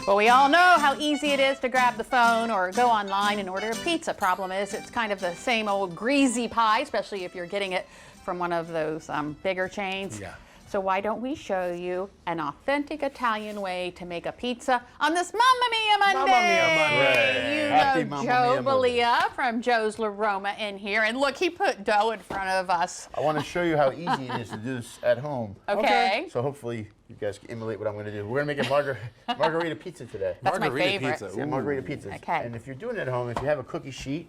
Well, we all know how easy it is to grab the phone or go online and order a pizza. Problem is, it's kind of the same old greasy pie, especially if you're getting it from one of those bigger chains. Yeah. So why don't we show you an authentic Italian way to make a pizza on this Mamma Mia Monday? Mamma Mia Monday. You Happy know Mamma Joe Mia Monday. Bellia from Joe's La Roma in here. And look, he put dough in front of us. I want to show you how easy it is to do this at home. Okay. So hopefully you guys can emulate what I'm going to do. We're going to make a margherita pizza today. That's my favorite. Pizza. Yeah, margherita pizza. Okay. And if you're doing it at home, if you have a cookie sheet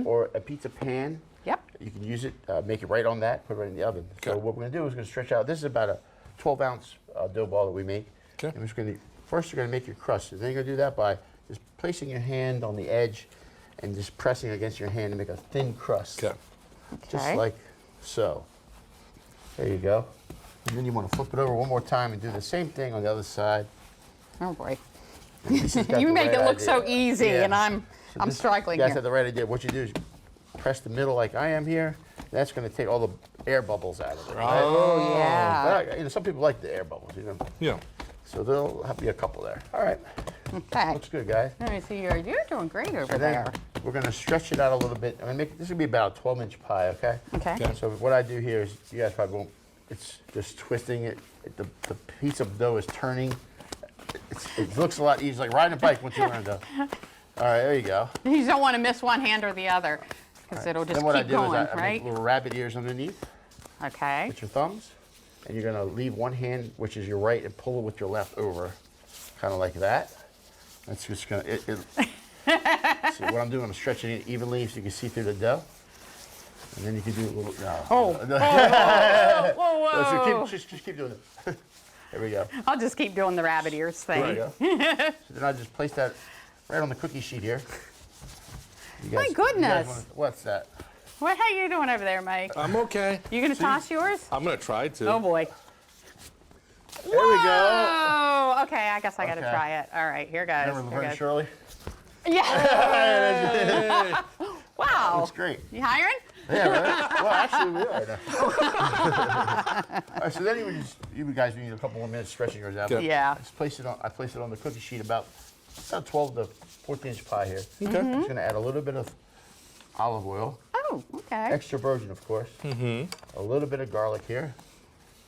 or a pizza pan, Yep. you can use it, make it right on that, put it right in the oven. So Okay. what we're going to do is we're going to stretch out. This is about a 12-ounce dough ball that we make. Okay. And we're just going to, first you're going to make your crust. And then you're going to do that by just placing your hand on the edge and just pressing against your hand to make a thin crust. Okay. Just Okay. like so. There you go. And then you want to flip it over one more time and do the same thing on the other side. Oh boy. And this has got You the make right it look idea. so easy, Yeah. and I'm this- struggling You guys here. have the right idea. What you do is press the middle like I am here. That's going to take all the air bubbles out of it. Right? Oh, yeah. But, some people like the air bubbles, Yeah. So there'll be a couple there. All right. Okay. Looks good, guys. Let me see here. You're doing great over So then there. we're going to stretch it out a little bit. I'm gonna make this will be about a 12-inch pie, okay? Okay. Okay. So what I do here is, you guys probably won't, it's just twisting it. The piece of dough is turning. It looks a lot easier, like riding a bike once you learn dough. All right, there you go. You don't want to miss one hand or the other, because it'll just Then what I keep do going, is I right? make little rabbit ears underneath Okay. with your thumbs. And you're going to leave one hand, which is your right, and pull it with your left over, kind of like that. That's just going to, so what I'm doing, I'm stretching it evenly so you can see through the dough. And then you can do a little, no. Oh. Whoa. So just keep doing it. There we go. I'll just keep doing the rabbit ears thing. There you go. So then I just place that right on the cookie sheet here. My goodness. What's that? What? How you doing over there, Mike? I'm okay. You gonna toss yours? I'm gonna try to. Oh boy. There we go. Oh, okay. I guess I gotta Okay. try it. All right, here goes. Remember Here Laverne goes. Shirley? Yeah. Hey. Wow. Looks great. You hiring? Yeah, right? Well, actually, we are now. All right, so then you guys need a couple more minutes stretching yours out. Okay. Yeah. I place it on the cookie sheet about 12 to 14-inch pie here. Okay. I'm just going to add a little bit of olive oil, Oh, okay. extra virgin, of course. A little bit of garlic here.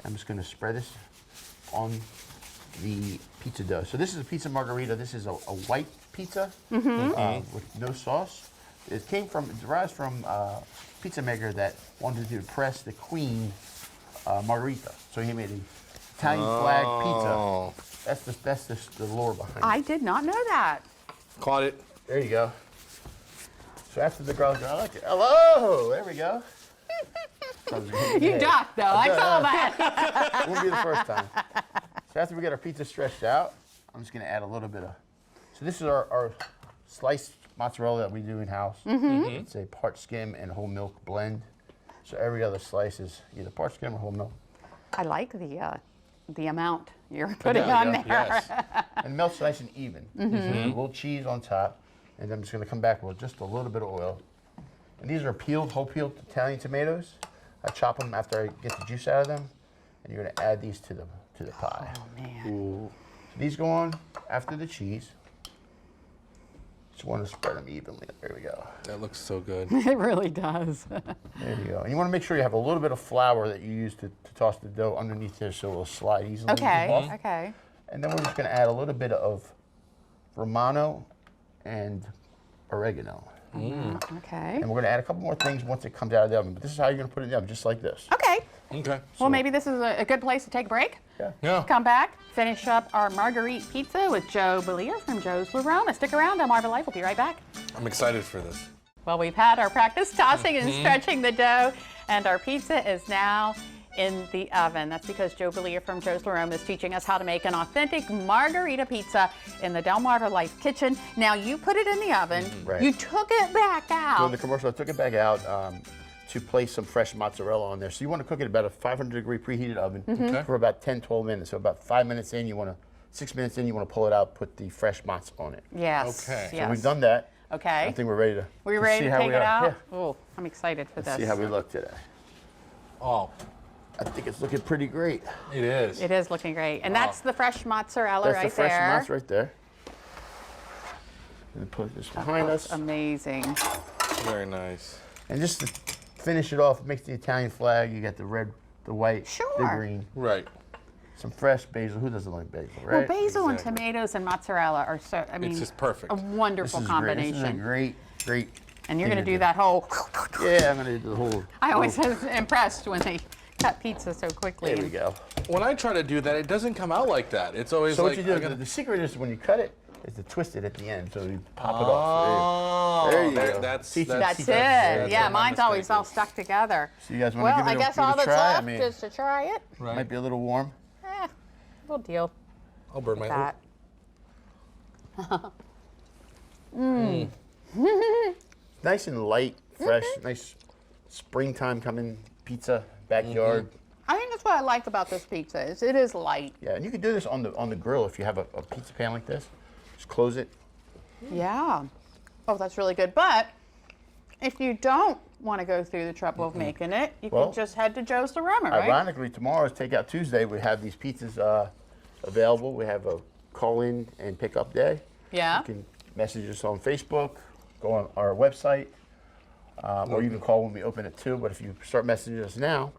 I'm just going to spread this on the pizza dough. So this is a pizza margherita. This is a white pizza with no sauce. It derives from a pizza maker that wanted to impress the queen, Margherita. So he made an Italian flag Oh. pizza. That's the lore behind it. I did not know that. Caught it. There you go. So after the garlic, I like it. Hello, there we go. You ducked though. I saw that. Won't be the first time. So after we get our pizza stretched out, I'm just gonna add a little bit of, so this is our sliced mozzarella that we do in-house. It's a part skim and whole milk blend. So every other slice is either part skim or whole milk. I like the amount you're putting there we on go. there. Yes. And it melts nice and even. A little cheese on top. And then I'm just gonna come back with just a little bit of oil. And these are whole peeled Italian tomatoes. I chop them after I get the juice out of them. And you're gonna add these to the pie. Oh man. So these go on after the cheese. Just want to spread them evenly. There we go. That looks so good. It really does. There you go. And you want to make sure you have a little bit of flour that you use to toss the dough underneath there so it will slide easily Okay. off. Okay. And then we're just going to add a little bit of Romano and oregano. Okay. And we're going to add a couple more things once it comes out of the oven. But this is how you're going to put it in the oven, just like this. Okay. Okay. Well, maybe this is a good place to take a break. Yeah. Yeah. Come back, finish up our margherita pizza with Joe Bellia from Joe's La Roma. Stick around, DelmarvaLife will be right back. I'm excited for this. Well, we've had our practice tossing and stretching the dough, and our pizza is now in the oven. That's because Joe Bellia from Joe's La Roma is teaching us how to make an authentic margherita pizza in the DelmarvaLife kitchen. Now, you put it in the oven. Right. You took it back During out. the commercial, I took it back out to place some fresh mozzarella on there. So you want to cook it at about a 500-degree preheated oven Okay. for about 10, 12 minutes. So about 5 minutes in, 6 minutes in, you want to pull it out, put the fresh mozz on it. Yes. Okay. So Yes. So we've done that. Okay. I think we're ready to We ready see to how take we it are. out? Yeah. Oh, I'm excited for Let's this. see how we look today. Oh, I think it's looking pretty great. it is. It is looking great. And that's the fresh mozzarella That's right the fresh there. mozz right there. And put this behind us. Amazing. Very nice. And just to finish it off, mix the Italian flag. You got the red, the white, Sure. the green. Right. Some fresh basil. Who doesn't like basil, right? Well, basil Exactly. and tomatoes and mozzarella are so, I mean, It's just perfect. a wonderful This is combination. Great. This is a great, great. And you're thing going to to do that whole. Yeah, I'm going to do the whole. I always was impressed when they cut pizza so quickly. There we go. When I try to do that, it doesn't come out like that. It's always So like what you do, I gotta- the secret is when you cut it, is to twist it at the end, so you pop it Oh, off. There you go. That's Teach it. That's it. that's Yeah, what my mine's always mistake all is. stuck together. So you guys want Well, to give it I guess give it all a that's try? left I mean, is to try it. Right. might be a little warm. Little deal. I'll burn my. That. Nice and light, fresh, nice springtime coming pizza, backyard. I think that's what I like about this pizza is it is light. Yeah, and you can do this on the grill if you have a pizza pan like this. Just close it. Yeah. Oh, that's really good. But if you don't want to go through the trouble of making it, you Well, can just head to Joe's the Roma, right? Ironically, tomorrow is Takeout Tuesday. We have these pizzas available. We have a call-in and pick-up day. Yeah. You can message us on Facebook, go on our website, or you can call when we open at 2. But if you start messaging us now,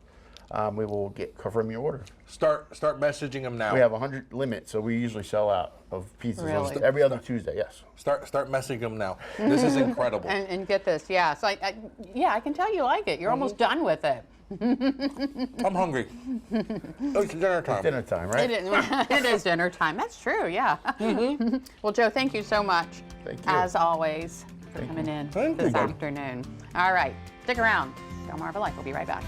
we will confirm your order. Start messaging them now. We have a 100 limit, so we usually sell out of pizzas Really? every other Tuesday. Yes. Start messaging them now. This is incredible. And get this, yeah. So I can tell you like it. You're almost done with it. I'm hungry. It's dinner time. Dinner time, right? It is dinner time. That's true, yeah. Well, Joe, thank you so much, Thank you. as always, for Thank coming you. in Thank this you. afternoon. All right, stick around. DelmarvaLife. We'll be right back.